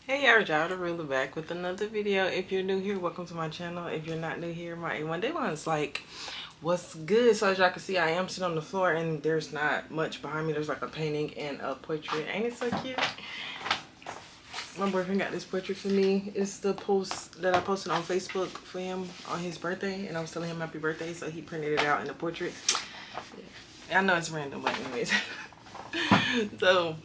Hey y'all, the ruler back with another video. If you're new here, welcome to my channel. If you're not new here, my A1 Day One's like, what's good? So as y'all can see, I am sitting on the floor and there's not much behind me. There's like a painting and a portrait. Ain't it so cute? My boyfriend got this portrait for me. It's the post that I posted on Facebook for him on his birthday, and I was telling him happy birthday, so he printed it out in the portrait. Yeah. I know it's random, but anyways. So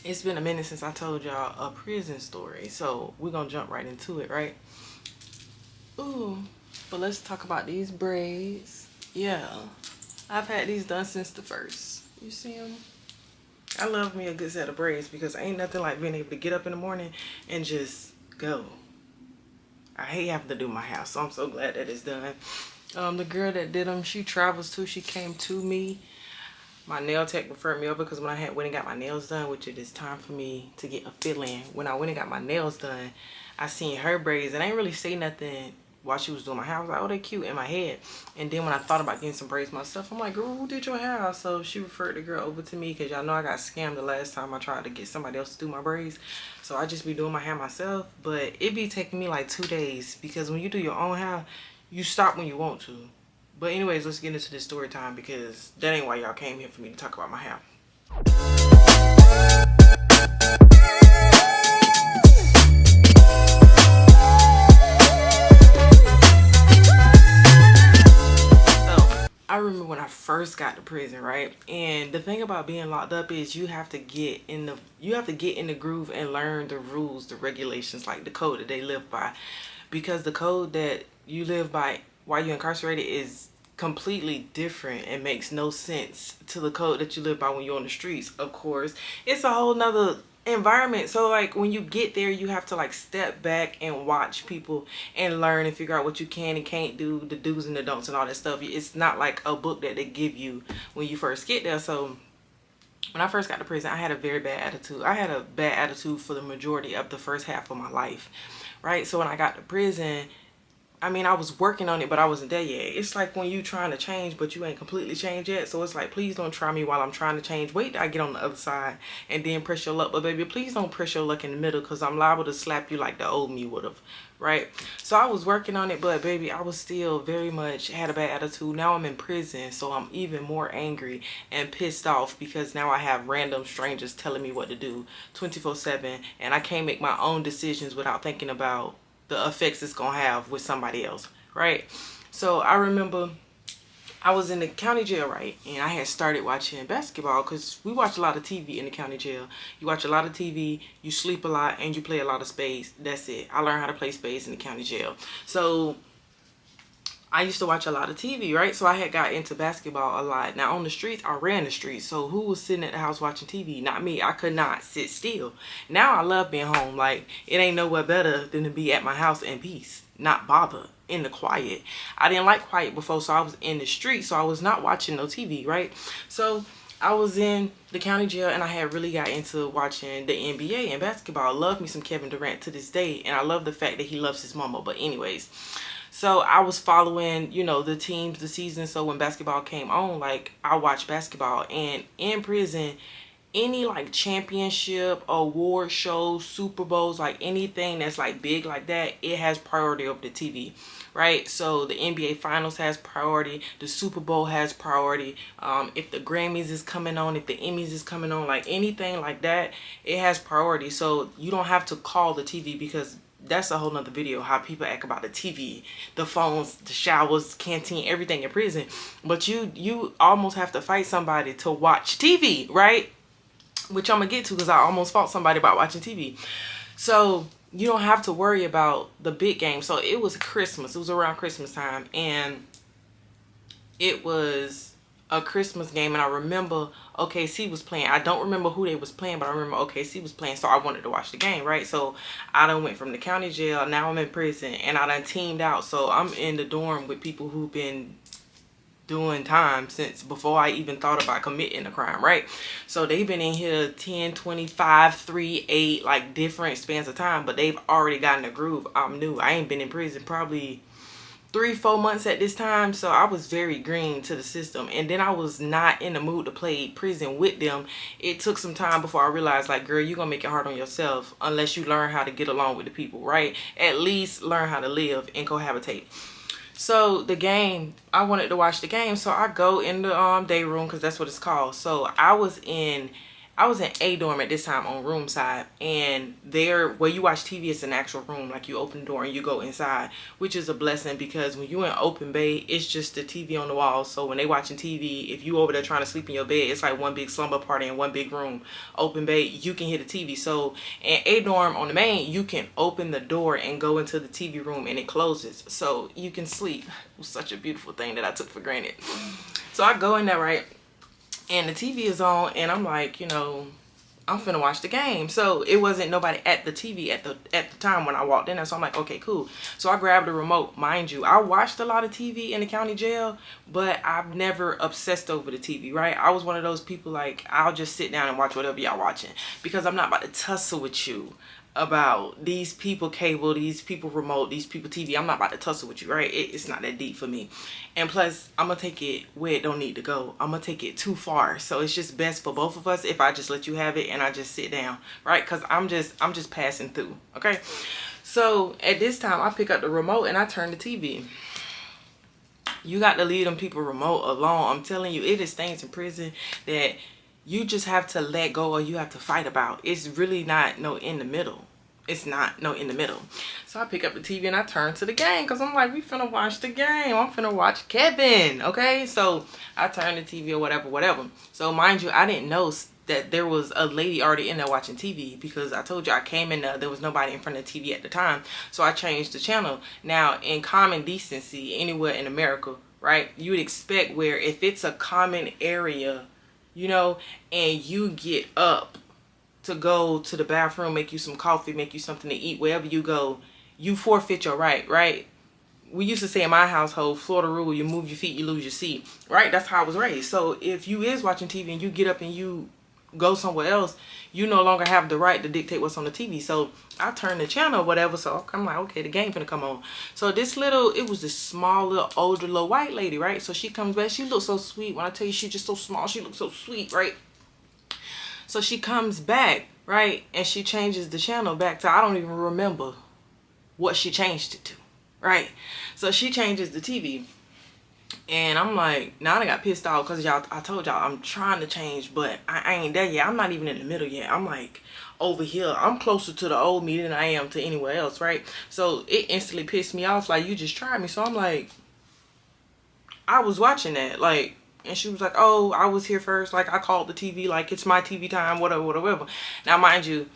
it's been a minute since I told y'all a prison story, so we're gonna jump right into it, right? Ooh, but let's talk about these braids. Yeah, I've had these done since the first. You see them? I love me a good set of braids because ain't nothing like being able to get up in the morning and just go. I hate having to do my hair, so I'm so glad that it's done. The girl that did them, she travels too. She came to me. My nail tech referred me over because when I went and got my nails done, which it is time for me to get a fill-in. When I went and got my nails done, I seen her braids and I ain't really say nothing while she was doing my hair. I was like, oh, they cute in my head. And then when I thought about getting some braids myself, I'm like, girl, who did your hair? So she referred the girl over to me because y'all know I got scammed the last time I tried to get somebody else to do my braids. So I just be doing my hair myself, but it be taking me like 2 days because when you do your own hair, you stop when you want to. But anyways, let's get into this story time because that ain't why y'all came here for me to talk about my hair. So I remember when I first got to prison, right? And the thing about being locked up is you have to get in the groove and learn the rules, the regulations, like the code that they live by. Because the code that you live by while you're incarcerated is completely different and makes no sense to the code that you live by when you're on the streets. Of course, it's a whole nother environment. So like when you get there, you have to like step back and watch people and learn and figure out what you can and can't do, the do's and the don'ts and all that stuff. It's not like a book that they give you when you first get there. So when I first got to prison, I had a very bad attitude. I had a bad attitude for the majority of the first half of my life, right? So when I got to prison, I mean, I was working on it, but I wasn't there yet. It's like when you trying to change, but you ain't completely changed yet. So it's like, please don't try me while I'm trying to change. Wait till I get on the other side and then press your luck. But baby, please don't press your luck in the middle because I'm liable to slap you like the old me would have, right? So I was working on it, but baby, I was still very much had a bad attitude. Now I'm in prison, so I'm even more angry and pissed off because now I have random strangers telling me what to do 24/7, and I can't make my own decisions without thinking about the effects it's gonna have with somebody else, right? So I remember I was in the county jail, right? And I had started watching basketball because we watch a lot of TV in the county jail. You watch a lot of TV, you sleep a lot, and you play a lot of spades. That's it. I learned how to play spades in the county jail. So I used to watch a lot of TV, right? So I had got into basketball a lot. Now on the streets, I ran the streets. So who was sitting at the house watching TV? Not me. I could not sit still. Now I love being home. Like, it ain't nowhere better than to be at my house in peace, not bother, in the quiet. I didn't like quiet before, so I was in the street. So I was not watching no TV, right? So I was in the county jail and I had really got into watching the NBA and basketball. I love me some Kevin Durant to this day. And I love the fact that he loves his mama. But anyways, so I was following, you know, the teams, the season. So when basketball came on, like, I watched basketball. And in prison, any like championship, award shows, Super Bowls, like anything that's like big like that, it has priority over the TV, right? So the NBA Finals has priority, the Super Bowl has priority. If the Grammys is coming on, if the Emmys is coming on, like anything like that, it has priority. So you don't have to call the TV because that's a whole nother video, how people act about the TV, the phones, the showers, canteen, everything in prison. But you almost have to fight somebody to watch TV, right? Which I'm gonna get to because I almost fought somebody about watching TV. So you don't have to worry about the big game. So it was Christmas. It was around Christmas time. And it was a Christmas game. And I remember OKC was playing. I don't remember who they was playing, but I remember OKC was playing. So I wanted to watch the game, right? So I done went from the county jail. Now I'm in prison. And I done teamed out. So I'm in the dorm with people who've been doing time since before I even thought about committing a crime, right? So they've been in here 10, 25, 3, 8, like different spans of time, but they've already gotten a groove. I'm new. I ain't been in prison probably 3-4 months at this time, so I was very green to the system, and then I was not in the mood to play prison with them. It took some time before I realized, like, girl, you're gonna make it hard on yourself unless you learn how to get along with the people, right? At least learn how to live and cohabitate. So the game, I wanted to watch the game, so I go in the day room, because that's what it's called. So I was in A dorm at this time on room side, and there where you watch TV, it's an actual room. Like, you open the door and you go inside, which is a blessing, because when you in open bay, it's just the TV on the wall. So when they watching TV, if you over there trying to sleep in your bed, it's like one big slumber party in one big room. Open bay, you can hear the TV. So in A dorm on the main, you can open the door and go into the TV room, and it closes, so you can sleep. It was such a beautiful thing that I took for granted. So I go in there, right? And the TV is on, and I'm like, I'm finna watch the game. So it wasn't nobody at the TV at the time when I walked in there. So I'm like, okay, cool. So I grabbed the remote. Mind you, I watched a lot of TV in the county jail, but I've never obsessed over the TV, right? I was one of those people, like, I'll just sit down and watch whatever y'all watching, because I'm not about to tussle with you about these people cable, these people remote, these people TV. I'm not about to tussle with you, right? It's not that deep for me. And plus, I'm gonna take it where it don't need to go. I'm gonna take it too far. So it's just best for both of us if I just let you have it and I just sit down, right? Because I'm just passing through, okay? So at this time, I pick up the remote and I turn the TV. You got to leave them people remote alone. I'm telling you, it is things in prison that you just have to let go, or you have to fight about. It's really not no in the middle. It's not no in the middle. So I pick up the TV and I turn to the game, because I'm like, we finna watch the game. I'm finna watch Kevin, okay? So I turn the TV or whatever. So mind you, I didn't know that there was a lady already in there watching TV, because I told you I came in there was nobody in front of the TV at the time. So I changed the channel. Now, in common decency, anywhere in America, right, you would expect where if it's a common area, and you get up to go to the bathroom, make you some coffee, make you something to eat, wherever you go, you forfeit your right? We used to say in my household, Florida rule, you move your feet, you lose your seat, right? That's how I was raised. So if you is watching TV and you get up and you go somewhere else, you no longer have the right to dictate what's on the TV. So I turn the channel or whatever. So I'm like, okay, the game finna come on. So it was this small little older little white lady, right? So she comes back. She looks so sweet. When I tell you she's just so small, she looks so sweet, right? So she comes back, right? And she changes the channel back to, I don't even remember what she changed it to, right? So she changes the TV. And I'm like, now I got pissed off, because I told y'all I'm trying to change, but I ain't there yet. I'm not even in the middle yet. I'm like over here. I'm closer to the old me than I am to anywhere else, right? So it instantly pissed me off, like, you just tried me. So I'm like, I was watching that, like, and she was like, oh, I was here first. Like, I called the TV, like, it's my TV time, whatever. Now, mind you,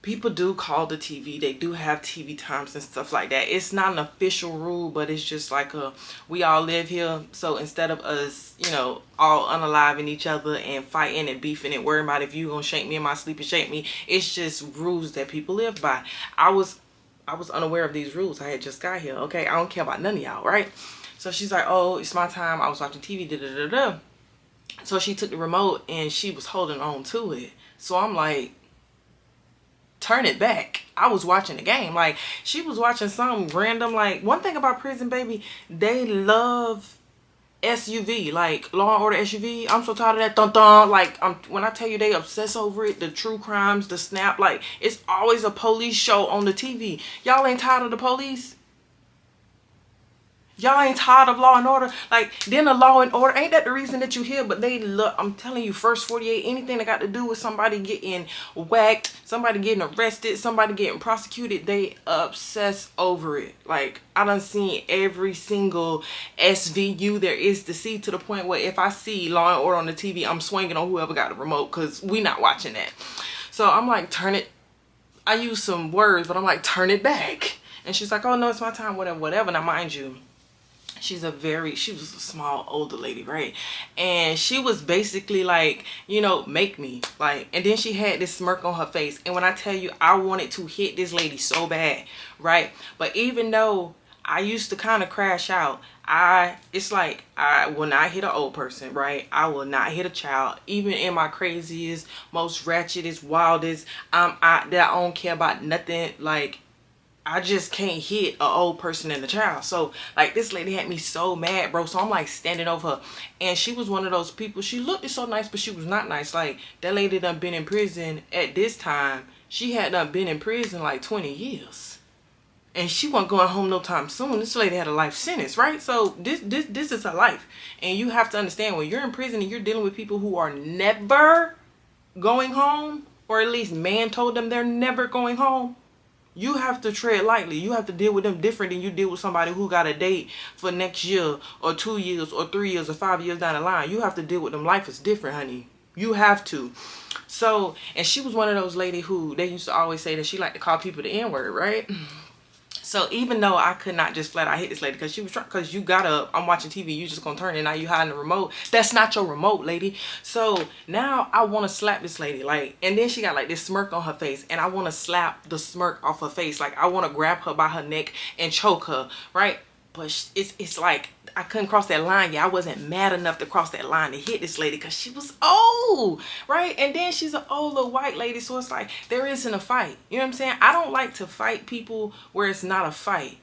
people do call the TV. They do have TV times and stuff like that. It's not an official rule, but it's just like we all live here. So instead of us, all unaliving each other and fighting and beefing and worrying about if you gonna shake me in my sleep and shake me, it's just rules that people live by. I was unaware of these rules. I had just got here. Okay, I don't care about none of y'all, right? So she's like, oh, it's my time. I was watching TV. So she took the remote and she was holding on to it. So I'm like, turn it back. I was watching the game. Like, she was watching some random, like, one thing about prison, baby, they love SUV, like Law and Order SUV. I'm so tired of that dun-dun. Like, when I tell you they obsess over it, the true crimes, the snap, like, it's always a police show on the TV. Y'all ain't tired of the police? Y'all ain't tired of Law and Order? Like, then the Law and Order, ain't that the reason that you here? But they look, I'm telling you, first 48, anything that got to do with somebody getting whacked, somebody getting arrested, somebody getting prosecuted, they obsess over it. Like, I done seen every single SVU there is to see, to the point where if I see Law and Order on the TV, I'm swinging on whoever got the remote, because we not watching that. So I'm like, turn it. I use some words, but I'm like, turn it back. And she's like, oh, no, it's my time, whatever. Now, mind you, she was a small older lady, right? And she was basically like, make me, like, and then she had this smirk on her face. And when I tell you, I wanted to hit this lady so bad, right? But even though I used to kind of crash out, it's like, I will not hit an old person, right? I will not hit a child. Even in my craziest, most ratchetest, wildest, I'm out there. I don't care about nothing. Like, I just can't hit a old person and a child. So like this lady had me so mad, bro. So I'm like standing over her, and she was one of those people. She looked so nice, but she was not nice. Like that lady done been in prison at this time. She had done been in prison like 20 years, and she wasn't going home no time soon. This lady had a life sentence, right? So this is her life, and you have to understand when you're in prison and you're dealing with people who are never going home, or at least man told them they're never going home. You have to tread lightly. You have to deal with them different than you deal with somebody who got a date for next year or 2 years or 3 years or 5 years down the line. You have to deal with them. Life is different, honey. You have to. So, and she was one of those ladies who they used to always say that she liked to call people the N-word, right? So even though I could not just flat out hit this lady because she was trying, because you got up, I'm watching TV, you just gonna turn it, now you hiding the remote. That's not your remote, lady. So now I want to slap this lady, like, and then she got like this smirk on her face, and I want to slap the smirk off her face. Like I want to grab her by her neck and choke her, right? But it's like I couldn't cross that line. Yeah, I wasn't mad enough to cross that line to hit this lady because she was old, right? And then she's an old little white lady, so it's like there isn't a fight. You know what I'm saying? I don't like to fight people where it's not a fight.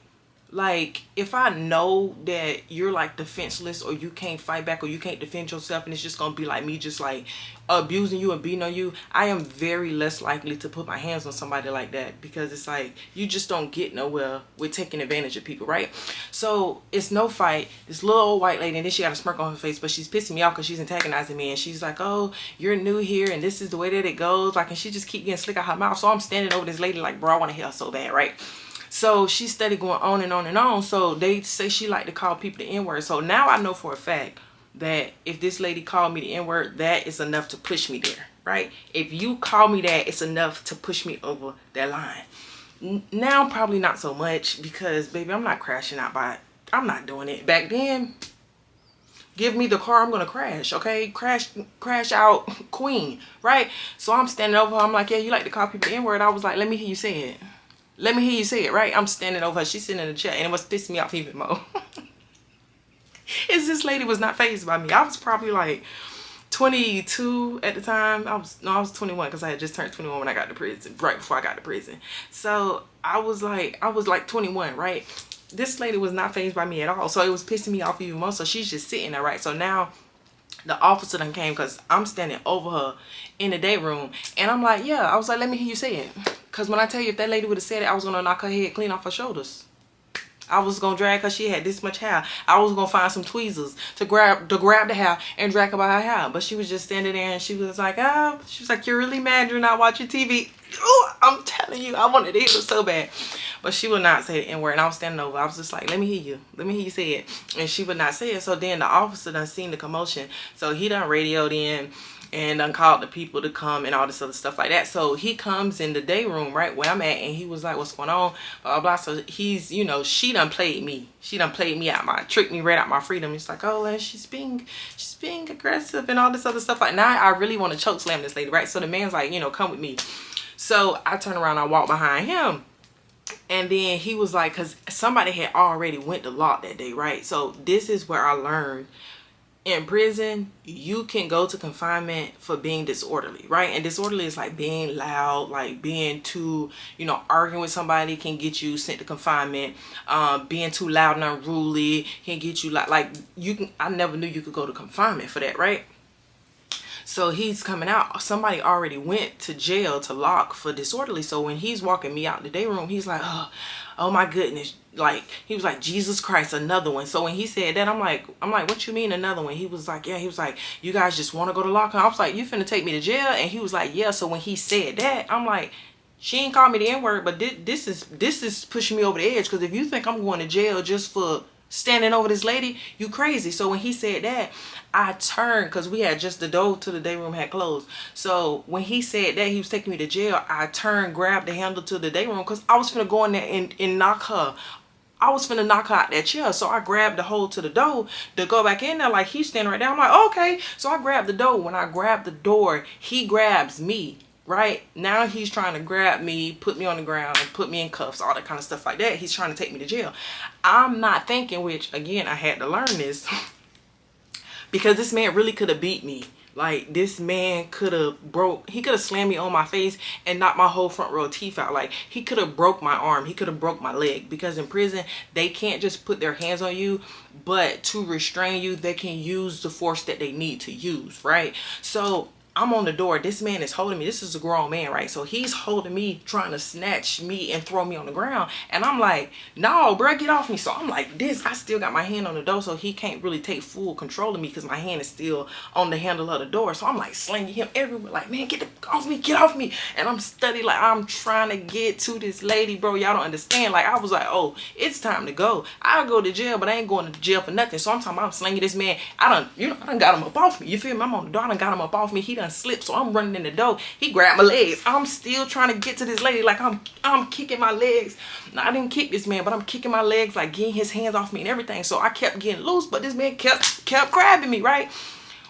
Like if I know that you're like defenseless or you can't fight back or you can't defend yourself and it's just gonna be like me just like abusing you and beating on you, I am very less likely to put my hands on somebody like that, because it's like you just don't get nowhere with taking advantage of people, right? So it's no fight. This little old white lady, and then she got a smirk on her face, but she's pissing me off because she's antagonizing me, and she's like, oh, you're new here and this is the way that it goes, like, and she just keep getting slick out her mouth. So I'm standing over this lady like, bro, I want to hit her so bad, right? So she steady going on and on and on. So they say she like to call people the N-word. So now I know for a fact that if this lady called me the N-word, that is enough to push me there, right? If you call me that, it's enough to push me over that line. Now probably not so much, because baby, I'm not crashing out by it. I'm not doing it. Back then, give me the car, I'm gonna crash, okay? Crash out queen, right? So I'm standing over her. I'm like, yeah, you like to call people the N-word? I was like, let me hear you say it. Let me hear you say it, right? I'm standing over her. She's sitting in the chair, and it was pissing me off even more. Is this lady was not fazed by me. I was probably like 22 at the time. I was 21 because I had just turned 21 when I got to prison, right before I got to prison. So I was like 21, right? This lady was not fazed by me at all. So it was pissing me off even more. So she's just sitting there, right? So now the officer done came because I'm standing over her in the day room, and I'm like, yeah, I was like, let me hear you say it. Because when I tell you, if that lady would have said it, I was going to knock her head clean off her shoulders. I was going to drag her. She had this much hair. I was going to find some tweezers to grab the hair and drag her by her hair. But she was just standing there, and she was like, oh, she was like, you're really mad you're not watching TV. Oh, I'm telling you, I wanted to hit her so bad. But she would not say the N-word, and I was standing over. I was just like, let me hear you. Let me hear you say it. And she would not say it. So then the officer done seen the commotion. So he done radioed in and done called the people to come and all this other stuff like that. So he comes in the day room, right, where I'm at, and he was like, what's going on? Blah, blah. So he's, you know, she done played me. She done played me out, tricked me right out my freedom. It's like, oh, she's being aggressive and all this other stuff. Like, now I really want to choke slam this lady, right? So the man's like, you know, come with me. So I turn around, I walk behind him. And then he was like, because somebody had already went to lock that day, right? So this is where I learned, in prison, you can go to confinement for being disorderly, right? And disorderly is like being loud, like being too, you know, arguing with somebody can get you sent to confinement. Being too loud and unruly can get you like you can. I never knew you could go to confinement for that, right? So he's coming out. Somebody already went to jail to lock for disorderly. So when he's walking me out the day room, he's like, oh my goodness. Like, he was like, Jesus Christ, another one. So when he said that, I'm like, what you mean another one? He was like, yeah, he was like, you guys just want to go to lock? I was like, you finna take me to jail? And he was like, yeah. So when he said that, I'm like, she ain't called me the N-word, but this is pushing me over the edge. Because if you think I'm going to jail just for standing over this lady, you crazy. So when he said that, I turned, because we had just the door to the day room had closed. So when he said that he was taking me to jail, I turned, grabbed the handle to the day room, because I was finna go in there and knock her. I was finna knock her out that chair. So I grabbed the hold to the door to go back in there, like he's standing right there. I'm like, okay. So I grabbed the door. When I grabbed the door, he grabs me. Right now he's trying to grab me, put me on the ground, and put me in cuffs, all that kind of stuff like that. He's trying to take me to jail. I'm not thinking, which again, I had to learn this, because this man really could have beat me, Like, this man could have he could have slammed me on my face and knocked my whole front row teeth out. Like, he could have broke my arm. He could have broke my leg. Because in prison, they can't just put their hands on you, but to restrain you, they can use the force that they need to use, right? So I'm on the door. This man is holding me. This is a grown man, right? So he's holding me, trying to snatch me and throw me on the ground. And I'm like, no, bro, get off me. So I'm like this. I still got my hand on the door, so he can't really take full control of me because my hand is still on the handle of the door. So I'm like slinging him everywhere. Like, man, get off me, get off me. And I'm steady, like, I'm trying to get to this lady, bro. Y'all don't understand. Like, I was like, oh, it's time to go. I'll go to jail, but I ain't going to jail for nothing. So I'm talking about, I'm slinging this man. I done got him up off me. You feel me? I'm on the door. I done got him up off me. He done slipped, so I'm running in the door. He grabbed my legs. I'm still trying to get to this lady. Like, I'm kicking my legs. Now, I didn't kick this man, but I'm kicking my legs, like getting his hands off me and everything. So I kept getting loose, but this man kept grabbing me, right?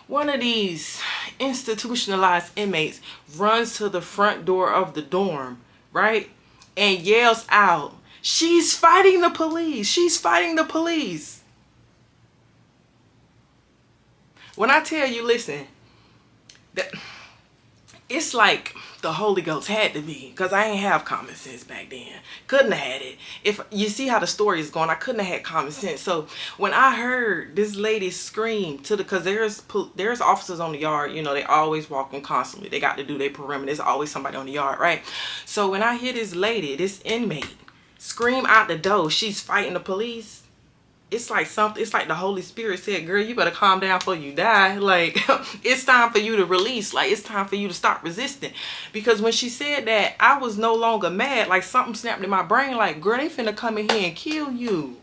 One of these institutionalized inmates runs to the front door of the dorm, right? And yells out, "She's fighting the police. She's fighting the police." When I tell you, listen, that it's like the Holy Ghost had to be, because I ain't have common sense back then. Couldn't have had it. If you see how the story is going, I couldn't have had common sense. So when I heard this lady scream to the, because there's officers on the yard, you know, they always walking constantly. They got to do their perimeter. There's always somebody on the yard, right? So when I hear this lady, this inmate, scream out the door, "She's fighting the police," it's like something, it's like the Holy Spirit said, "Girl, you better calm down before you die." Like, it's time for you to release. Like, it's time for you to stop resisting. Because when she said that, I was no longer mad. Like, something snapped in my brain. Like, girl, they finna come in here and kill you.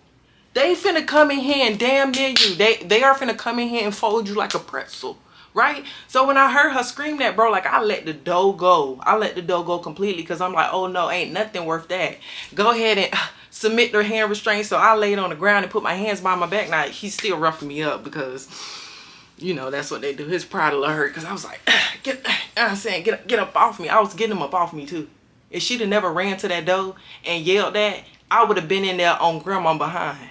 They finna come in here and damn near you. They are finna come in here and fold you like a pretzel. Right? So when I heard her scream that, bro, like, I let the dough go. I let the dough go completely, because I'm like, oh no, ain't nothing worth that. Go ahead and submit their hand restraint. So I laid on the ground and put my hands behind my back. Now, he's still roughing me up because, you know, that's what they do. His pride will hurt, because I was like, get up off me. I was getting him up off me too. If she'd have never ran to that door and yelled that, I would have been in there on grandma behind.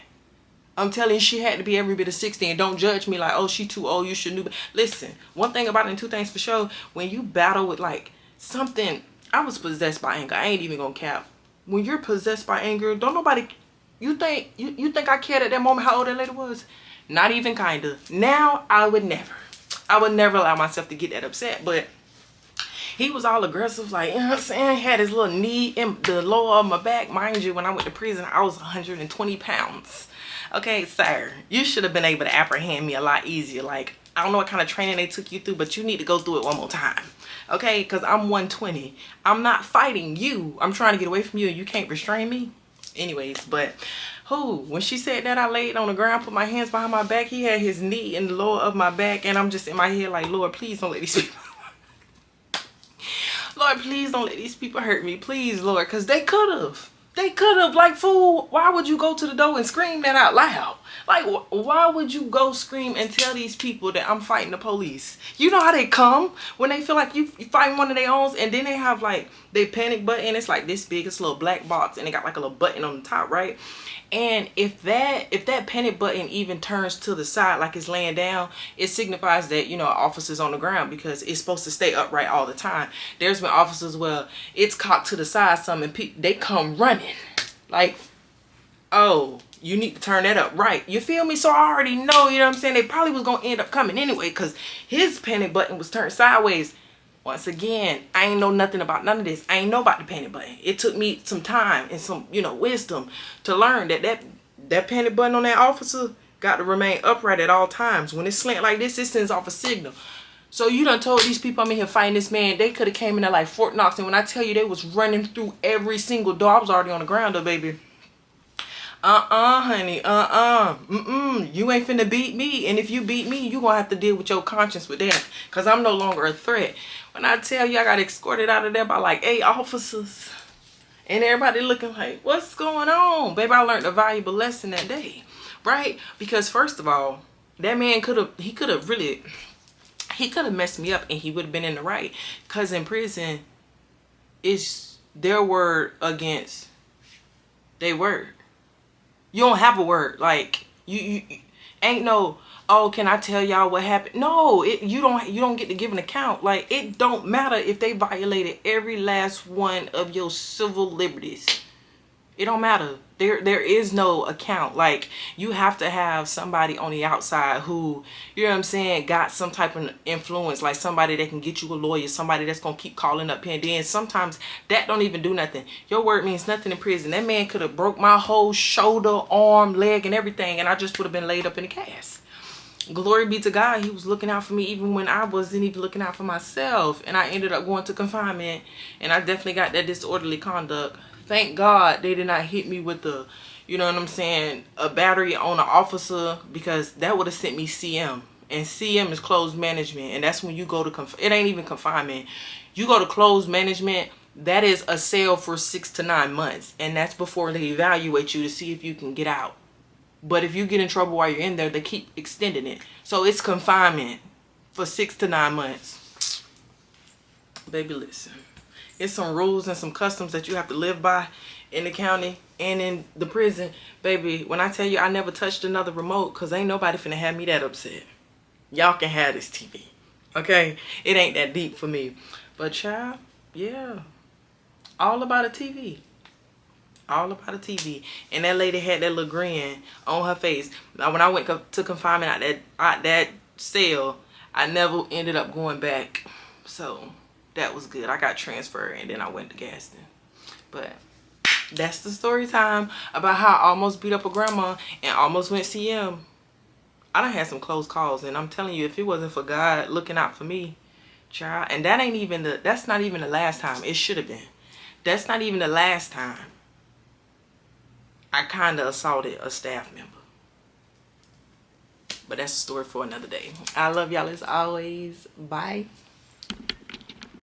I'm telling you, she had to be every bit of 60. And don't judge me like, oh, she too old, you should know. Listen, one thing about it, and two things for sure, when you battle with like something, I was possessed by anger. I ain't even gonna cap. When you're possessed by anger, don't nobody, you think I cared at that moment how old that lady was? Not even kinda. Now, I would never allow myself to get that upset. But he was all aggressive, like, you know what I'm saying? He had his little knee in the lower of my back. Mind you, when I went to prison, I was 120 pounds. Okay, sir, you should have been able to apprehend me a lot easier. Like, I don't know what kind of training they took you through, but you need to go through it one more time. Okay, because I'm 120. I'm not fighting you. I'm trying to get away from you, and you can't restrain me. Anyways, but when she said that, I laid on the ground, put my hands behind my back. He had his knee in the lower of my back, and I'm just in my head like, Lord, please don't let these people Lord, please don't let these people hurt me. Please, Lord, because they could have. They could have. Like, fool, why would you go to the door and scream that out loud? Like, why would you go scream and tell these people that I'm fighting the police? You know how they come when they feel like you fighting one of their own, and then they have like their panic button. It's like this big, it's a little black box, and they got like a little button on the top, right? And if that panic button even turns to the side, like it's laying down, it signifies that, you know, officer's on the ground, because it's supposed to stay upright all the time. There's been officers where it's cocked to the side some, and they come running like, oh, you need to turn that up right. You feel me? So I already know, you know what I'm saying? They probably was going to end up coming anyway, because his panic button was turned sideways. Once again, I ain't know nothing about none of this. I ain't know about the panic button. It took me some time and some, you know, wisdom to learn that panic button on that officer got to remain upright at all times. When it's slant like this, it sends off a signal. So you done told these people I'm in here fighting this man. They could have came in there like Fort Knox. And when I tell you they was running through every single door, I was already on the ground though, baby. Honey, you ain't finna beat me. And if you beat me, you gonna have to deal with your conscience with that, because I'm no longer a threat. When I tell you I got escorted out of there by like 8 officers, and everybody looking like, what's going on? Baby, I learned a valuable lesson that day, right? Because first of all, that man could have messed me up, and he would have been in the right, because in prison, it's their word against their word. You don't have a word. Like, you ain't no, oh, can I tell y'all what happened? No, you don't get to give an account. Like, it don't matter if they violated every last one of your civil liberties. It don't matter. There is no account. Like, you have to have somebody on the outside who, you know what I'm saying, got some type of influence, like somebody that can get you a lawyer, somebody that's gonna keep calling up here. And then sometimes that don't even do nothing. Your word means nothing in prison. That man could have broke my whole shoulder, arm, leg, and everything, and I just would have been laid up in the cast. Glory be to God, he was looking out for me even when I wasn't even looking out for myself. And I ended up going to confinement, and I definitely got that disorderly conduct. Thank God they did not hit me with the, you know what I'm saying, a battery on an officer, because that would have sent me CM. And CM is closed management, and that's when you go to, it ain't even confinement. You go to closed management, that is a cell for 6 to 9 months. And that's before they evaluate you to see if you can get out. But if you get in trouble while you're in there, they keep extending it. So it's confinement for 6 to 9 months. Baby, listen. It's some rules and some customs that you have to live by in the county and in the prison. Baby, when I tell you I never touched another remote, because ain't nobody finna have me that upset. Y'all can have this TV. Okay? It ain't that deep for me. But child, yeah. All about a TV. All about a TV. And that lady had that little grin on her face. Now, when I went to confinement out that cell, I never ended up going back. So that was good. I got transferred and then I went to Gaston. But that's the story time about how I almost beat up a grandma and almost went CM. I done had some close calls, and I'm telling you, if it wasn't for God looking out for me, child, and that's not even the last time. It should have been. That's not even the last time I kind of assaulted a staff member. But that's a story for another day. I love y'all as always. Bye.